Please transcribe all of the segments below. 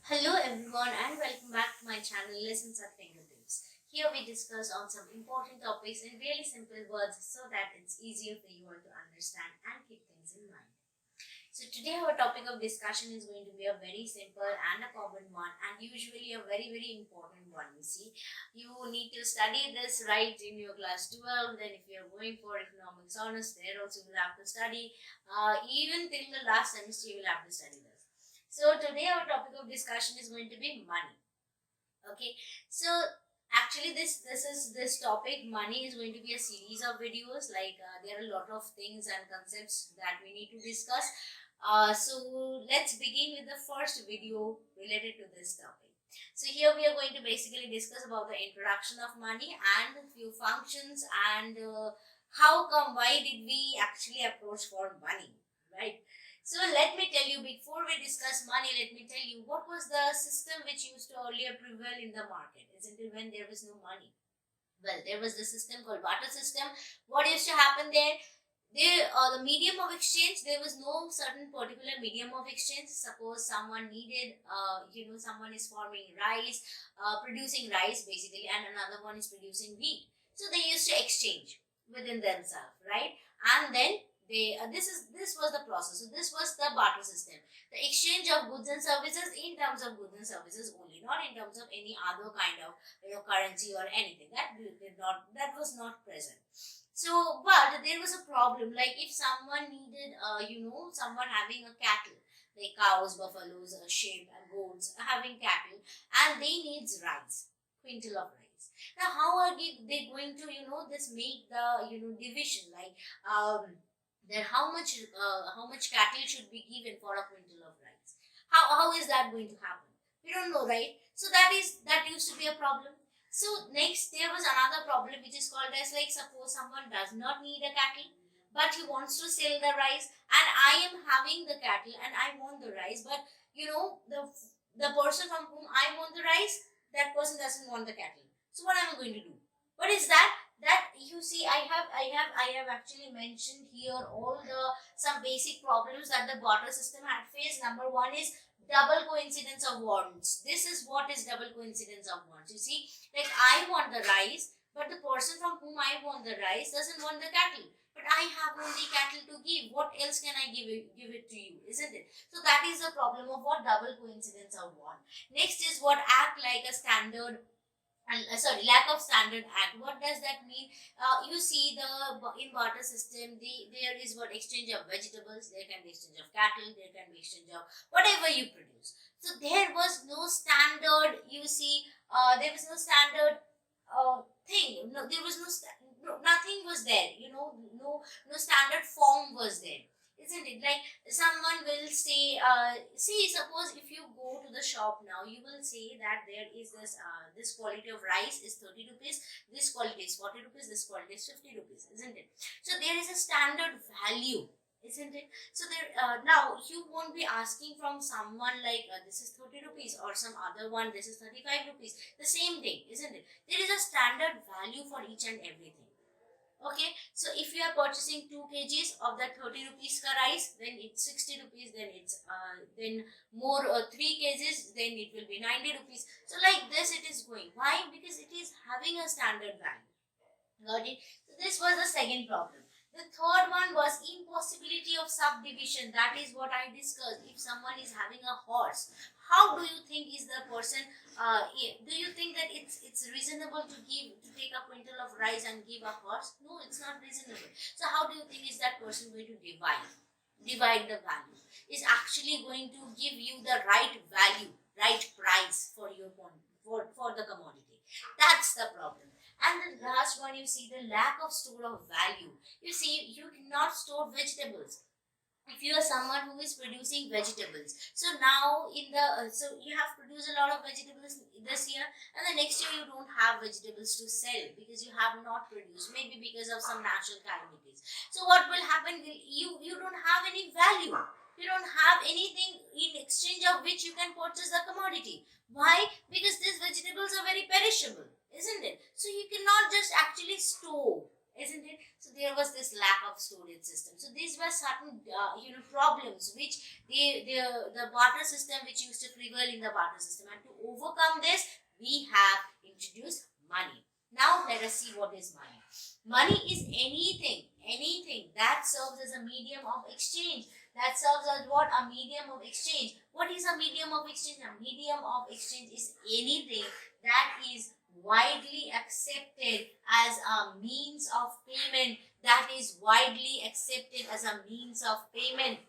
Hello everyone and welcome back to my channel Lessons at Fingertips. Here we discuss on some important topics in really simple words so that it's easier for you all to understand and keep things in mind. So today our topic of discussion is going to be a very simple and a common one and usually a very important one. You see, you need to study this right in your class 12. Then if you're going for economics honors, there also you will have to study. Even till the last semester you will have to study this. So today our topic of discussion is going to be money. Okay, so actually this topic money is going to be a series of videos. There are a lot of things and concepts that we need to discuss. So let's begin with the first video related to this topic. So here we are going to basically discuss about the introduction of money and a few functions and why did we actually approach for money, right? So let me tell you, before we discuss money, let me tell you what was the system which used to earlier prevail in the market, isn't it, when there was no money? Well, there was the system called barter system. What used to happen there? The medium of exchange, there was no certain particular medium of exchange. Suppose someone needed, someone is farming rice, producing rice basically, and another one is producing wheat. So they used to exchange within themselves, right? And then this was the process. So this was the barter system, the exchange of goods and services in terms of goods and services only, not in terms of any other kind of currency or anything. That was not present. So, but there was a problem. Like if someone needed, someone having a cattle, like cows, buffaloes, sheep, and goats, having cattle, and they needs rice, quintal of rice. Now, how are they going to, this make the, division, like, then how much cattle should be given for a quintal of rice? How is that going to happen? We don't know, right? So that used to be a problem. So next there was another problem which is called as, like, suppose someone does not need a cattle but he wants to sell the rice, and I am having the cattle and I want the rice, but the person from whom I want the rice, that person doesn't want the cattle. So what am I going to do? What is that? That, you see, I have actually mentioned here all the some basic problems that the barter system had faced. Number one is double coincidence of wants. This is what is double coincidence of wants. You see, like I want the rice, but the person from whom I want the rice doesn't want the cattle. But I have only cattle to give. What else can I give it to you? Isn't it? So that is the problem of what double coincidence of want. Next is what act like a standard and lack of standard act. What does that mean? You see, in barter system, there is what exchange of vegetables, there can be exchange of cattle, there can be exchange of whatever you produce. So there was no standard, you see, there was no standard thing. No, there was nothing was there, no standard form was there, isn't it? Like someone will say, see, suppose if you go to the shop now, you will say that there is this quality of rice is 30 rupees, this quality is 40 rupees, this quality is 50 rupees, isn't it? So there is a standard value, isn't it? So there, now you won't be asking from someone like, this is 30 rupees, or some other one, this is 35 rupees, the same thing, isn't it? There is a standard value for each and everything. Okay, so if you are purchasing 2 kgs of that 30 rupees ka rice, then it's 60 rupees, then it's then more 3 kgs, then it will be 90 rupees. So like this it is going. Why? Because it is having a standard value. Got it? So this was the second problem. The third one was impossibility of subdivision. That is what I discussed. If someone is having a horse, how do you think is the person? Do you think that it's reasonable to take a quintal of rice and give a horse? No, it's not reasonable. So how do you think is that person going to divide the value? Is actually going to give you the right value, right price for your for the commodity? That's the problem. And the last one, you see, the lack of store of value. You see, you cannot store vegetables. If you are someone who is producing vegetables, so now so you have produced a lot of vegetables this year, and the next year you don't have vegetables to sell because you have not produced, maybe because of some natural calamities. So what will happen? You don't have any value. You don't have anything in exchange of which you can purchase the commodity. Why? Because these vegetables are very perishable, isn't it? So you cannot just actually store, isn't it? So there was this lack of storage system. So these were certain problems which the barter system which used to prevail in the barter system, and to overcome this we have introduced money. Now let us see what is money. Money is anything that serves as a medium of exchange. That serves as what? A medium of exchange. What is a medium of exchange? A medium of exchange is anything that is widely accepted as a means of payment. That is widely accepted as a means of payment.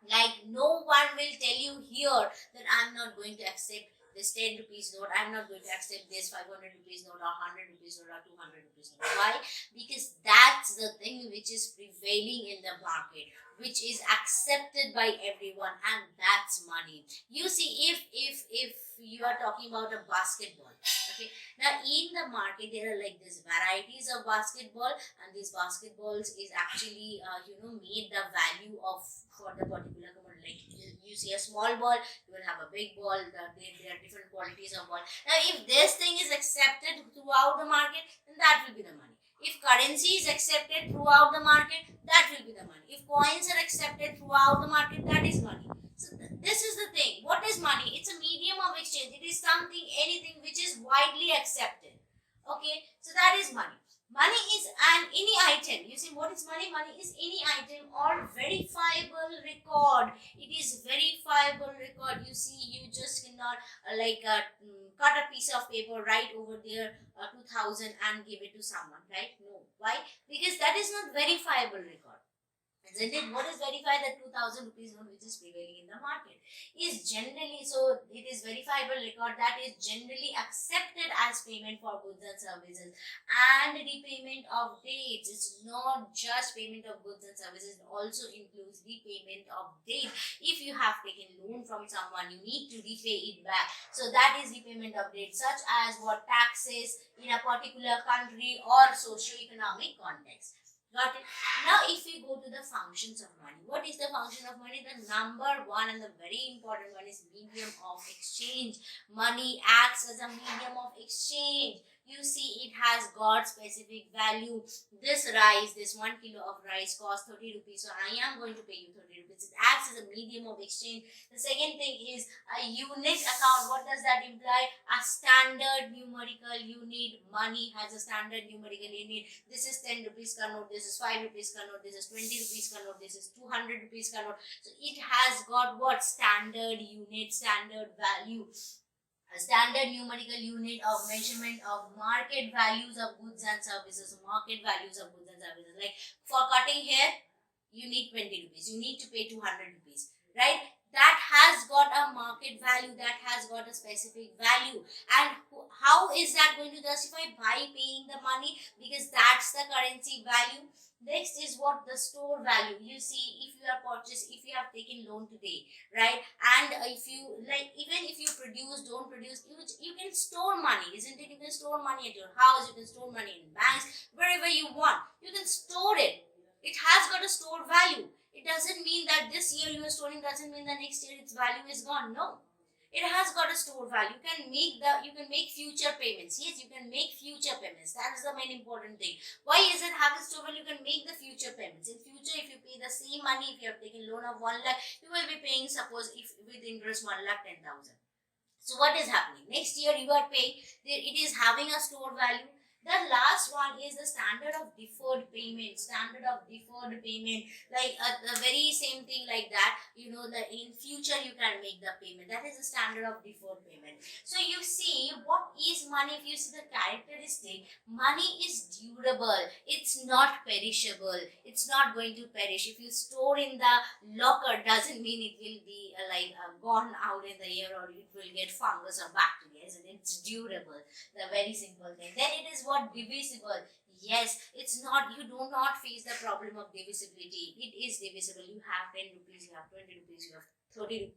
Like, no one will tell you here that I'm not going to accept this 10 rupees note, I'm not going to accept this 500 rupees note or 100 rupees note or 200 rupees note. Why? Because that's the thing which is prevailing in the market, which is accepted by everyone, and that's money. You see, if you are talking about a basketball, okay, now in the market there are like these varieties of basketball, and these basketballs is actually made the value of for the particular commodity. Like you see a small ball, you will have a big ball. There are different qualities of ball. Now if this thing is accepted throughout the market, then that will be the money. If currency is accepted throughout the market, that will be the money. If coins are accepted throughout the market, that is money. So this is the thing. What is money? It's a medium of exchange. It is something, anything which is widely accepted. Okay, so that is money. Money is any item. You see, what is money? Money is any item or verifiable record. It is verifiable record. You see, you just cannot cut a piece of paper, write over there 2000 and give it to someone, right? No. Why? Because that is not verifiable record. Isn't it? What is verified? That 2000 rupees note which is prevailing in the market is generally, so it is verifiable record that is generally accepted as payment for goods and services, and repayment of dates. It's not just payment of goods and services, it also includes repayment of date. If you have taken loan from someone, you need to repay it back. So that is repayment of date, such as what? Taxes in a particular country or socio-economic context. Got it? Now, if we go to the functions of money, what is the function of money? The number one and the very important one is medium of exchange. Money acts as a medium of exchange. You see, it has got specific value. This rice, this 1 kilo of rice costs 30 rupees. So I am going to pay you 30 rupees. It acts as a medium of exchange. The second thing is a unit account. What does that imply? A standard numerical unit. Money has a standard numerical unit. This is 10 rupees ka note. This is 5 rupees ka note. This is 20 rupees ka note. This is 200 rupees ka note. So it has got what? Standard unit, standard value. A standard numerical unit of measurement of market values of goods and services. Market values of goods and services. Like for cutting hair, you need 20 rupees. You need to pay 200 rupees. Right? That has got a market value. That has got a specific value. And how is that going to justify? By paying the money, because that's the currency value. Next is what? The store value. You see, if you have purchased, if you have taken loan today, right? And if you even if you don't produce, you can store money, isn't it? You can store money at your house, you can store money in banks, wherever you want. You can store it. It has got a store value. It doesn't mean that this year you are storing, doesn't mean that next year its value is gone. No. It has got a store value. You can make future payments. Yes, you can make future payments. That is the main important thing. Why is it having store value? You can make the future payments. In future, if you pay the same money, if you have taken loan of 1 lakh, you will be paying, suppose, if with interest 1,10,000. So what is happening? Next year you are paying, it is having a store value. The last one is the standard of deferred payment. Standard of deferred payment, like the very same thing like that. That in future you can make the payment. That is the standard of deferred payment. So you see, what is money? If you see the characteristic, money is durable. It's not perishable. It's not going to perish. If you store in the locker, doesn't mean it will be gone out in the air, or it will get fungus or bacteria. It's durable. The very simple thing. Then it is what? Divisible. Yes, it's not, you do not face the problem of divisibility. It is divisible. You have 10 rupees, you have 20 rupees, you have 30 rupees.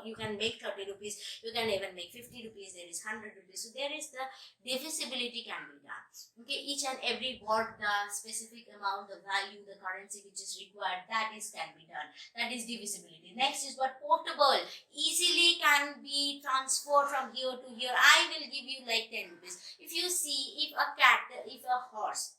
You can make 30 rupees, you can even make 50 rupees, there is 100 rupees. So there is the divisibility can be done. Okay, each and every word, the specific amount, the value, the currency which is required, that is can be done. That is divisibility. Next is what? Portable. Easily can be transferred from here to here. I will give you like 10 rupees. If you see, if a horse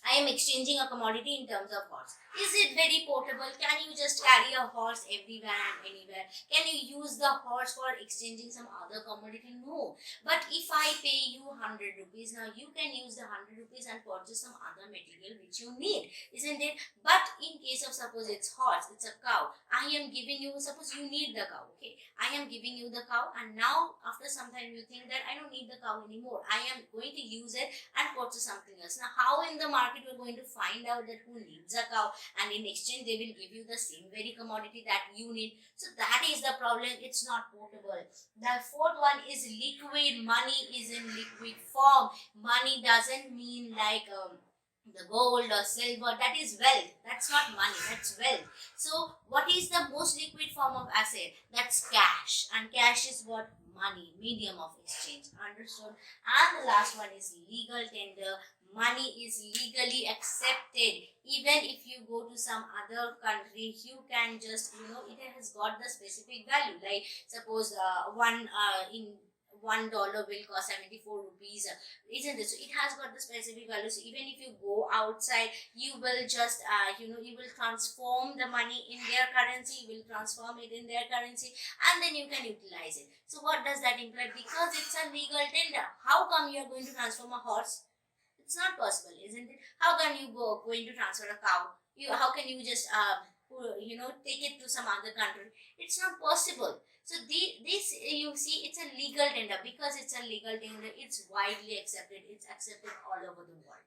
I am exchanging a commodity in terms of horse. Is it very portable? Can you just carry a horse everywhere and anywhere? Can you use the horse for exchanging some other commodity? No. But if I pay you 100 rupees, now you can use the 100 rupees and purchase some other material which you need, isn't it? But in case of suppose it's horse, it's a cow, I am giving you, suppose you need the cow, okay? I am giving you the cow, and now after some time you think that I don't need the cow anymore. I am going to use it and purchase something else. Now how in the market you're going to find out that who needs a cow, and in exchange they will give you the same very commodity that you need? So that is the problem. It's not portable. The fourth one is liquid. Money is in liquid form. Money doesn't mean like the gold or silver. That is wealth. That's not money, that's wealth. So what is the most liquid form of asset? That's cash, and cash is what? Money, medium of exchange. Understood? And the last one is legal tender. Money is legally accepted. Even if you go to some other country, you can just, it has got the specific value. Like suppose in $1 will cost 74 rupees, isn't it? So it has got the specific value. So even if you go outside, you will just you will transform the money in their currency, you will transform it in their currency, and then you can utilize it. So what does that imply? Because it's a legal tender, how come you are going to transform a horse? It's not possible, isn't it? How can you going to transfer a cow? How can you just take it to some other country? It's not possible. So this you see, it's a legal tender. Because it's a legal tender, it's widely accepted. It's accepted all over the world.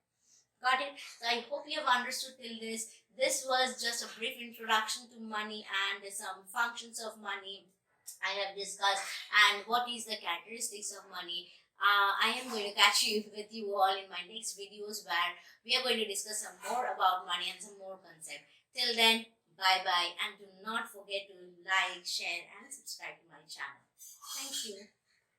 Got it? So I hope you have understood till this. This was just a brief introduction to money and some functions of money I have discussed, and what is the characteristics of money. I am going to catch you with you all in my next videos, where we are going to discuss some more about money and some more concept. Till then, bye bye, and do not forget to like, share and subscribe to my channel. Thank you.